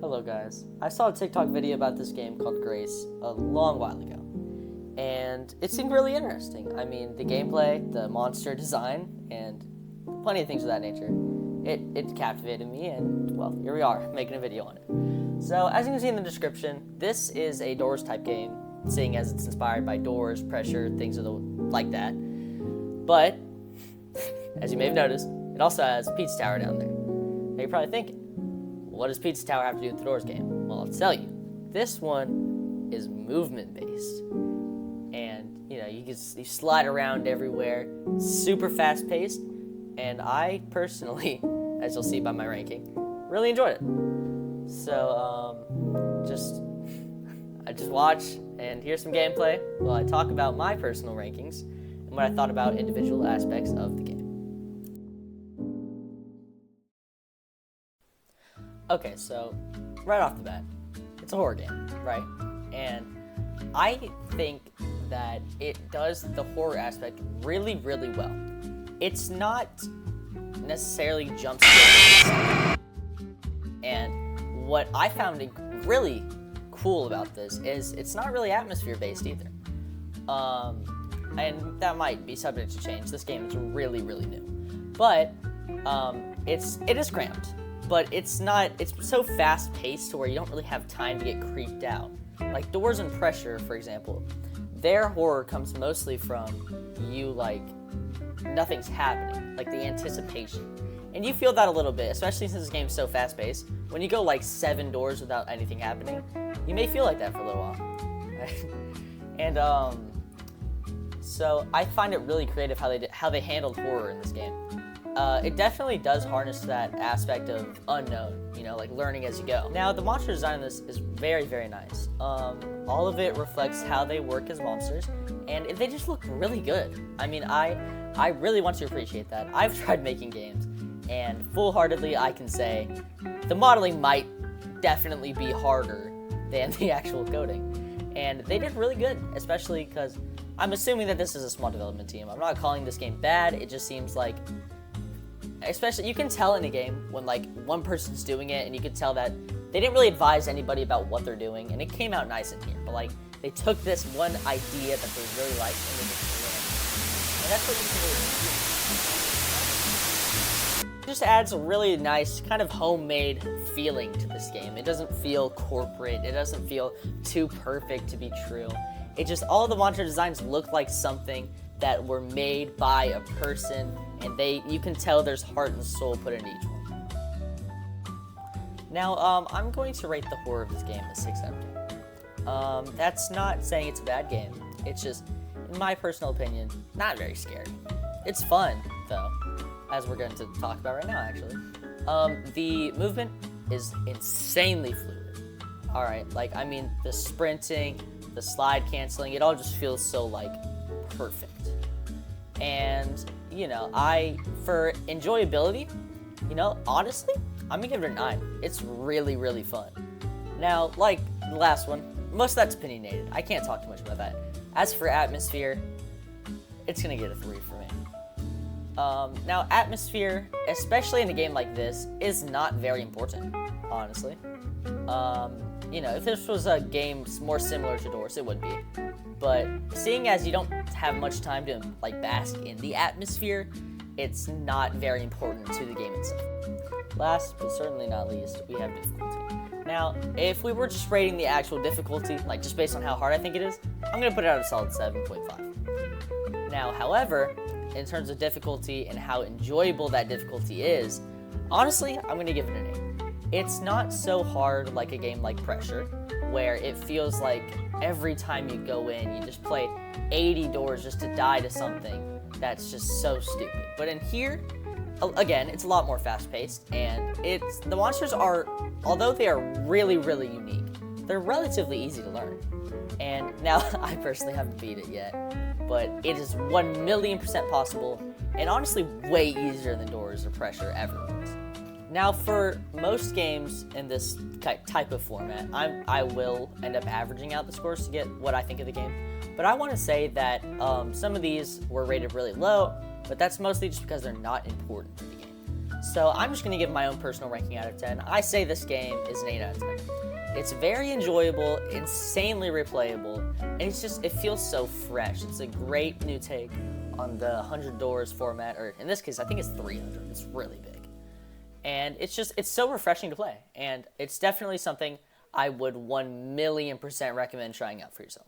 Hello guys. I saw a TikTok video about this game called Grace a long while ago, and it seemed really interesting. I mean, the gameplay, the monster design, and plenty of things of that nature. It captivated me, and well, here we are, making a video on it. So, as you can see in the description, this is a Doors type game, seeing as it's inspired by Doors, Pressure, things like that. But, as you may have noticed, it also has Pizza Tower down there. Now you're probably thinking, what does Pizza Tower have to do with the Doors game? Well, I'll tell you. This one is movement-based. And, you slide around everywhere, super fast-paced, and I personally, as you'll see by my ranking, really enjoyed it. So, I just watch and hear some gameplay while I talk about my personal rankings and what I thought about individual aspects of the game. Okay, so right off the bat, it's a horror game, right? And I think that it does the horror aspect really, really well. It's not necessarily jump scares. And what I found really cool about this is it's not really atmosphere based either. And that might be subject to change. This game is really, really new. But it is cramped. But it's so fast paced to where you don't really have time to get creeped out. Like Doors and Pressure, for example, their horror comes mostly from nothing's happening, like the anticipation. And you feel that a little bit, especially since this game's so fast-paced. When you go 7 doors without anything happening, you may feel like that for a little while. And so I find it really creative how they handled horror in this game. It definitely does harness that aspect of unknown, like learning as you go. Now, the monster design in this is very, very nice. All of it reflects how they work as monsters, and they just look really good. I mean, I really want to appreciate that. I've tried making games, and full-heartedly I can say the modeling might definitely be harder than the actual coding. And they did really good, especially because I'm assuming that this is a small development team. I'm not calling this game bad, it just seems like, especially, you can tell in a game when one person's doing it, and you can tell that they didn't really advise anybody about what they're doing, and it came out nice in here. But they took this one idea that they really liked and they just threw in. And that's what you can really do. It just adds a really nice kind of homemade feeling to this game. It doesn't feel corporate. It doesn't feel too perfect to be true. It just, all the monster designs look like something that were made by a person, and you can tell there's heart and soul put into each one. Now, I'm going to rate the horror of this game as 6 out of 10. That's not saying it's a bad game. It's just, in my personal opinion, not very scary. It's fun, though, as we're going to talk about right now, actually. The movement is insanely fluid. Alright, the sprinting, the slide canceling, it all just feels so, perfect. And, for enjoyability, honestly, I'm gonna give it a 9. It's really, really fun. Now, like the last one, most of that's opinionated. I can't talk too much about that. As for atmosphere, it's gonna get a 3 for me. Now, atmosphere, especially in a game like this, is not very important, honestly. If this was a game more similar to Doors, it would be. But seeing as you don't have much time to bask in the atmosphere, it's not very important to the game itself. Last but certainly not least, we have difficulty. Now, if we were just rating the actual difficulty, just based on how hard I think it is, I'm gonna put it at a solid 7.5. Now, however, in terms of difficulty and how enjoyable that difficulty is, honestly, I'm gonna give it an 8. It's not so hard like a game like Pressure, where it feels like every time you go in, you just play 80 doors just to die to something that's just so stupid. But in here, again, it's a lot more fast-paced, and the monsters are, although they are really, really unique, they're relatively easy to learn. And now, I personally haven't beat it yet, but it is 1,000,000% possible, and honestly way easier than Doors or Pressure ever was. Now, for most games in this type of format, I will end up averaging out the scores to get what I think of the game. But I want to say that some of these were rated really low, but that's mostly just because they're not important to the game. So I'm just going to give my own personal ranking out of 10. I say this game is an 8 out of 10. It's very enjoyable, insanely replayable, and it feels so fresh. It's a great new take on the 100 doors format, or in this case, I think it's 300. It's really big. And it's so refreshing to play. And it's definitely something I would 1,000,000% recommend trying out for yourself.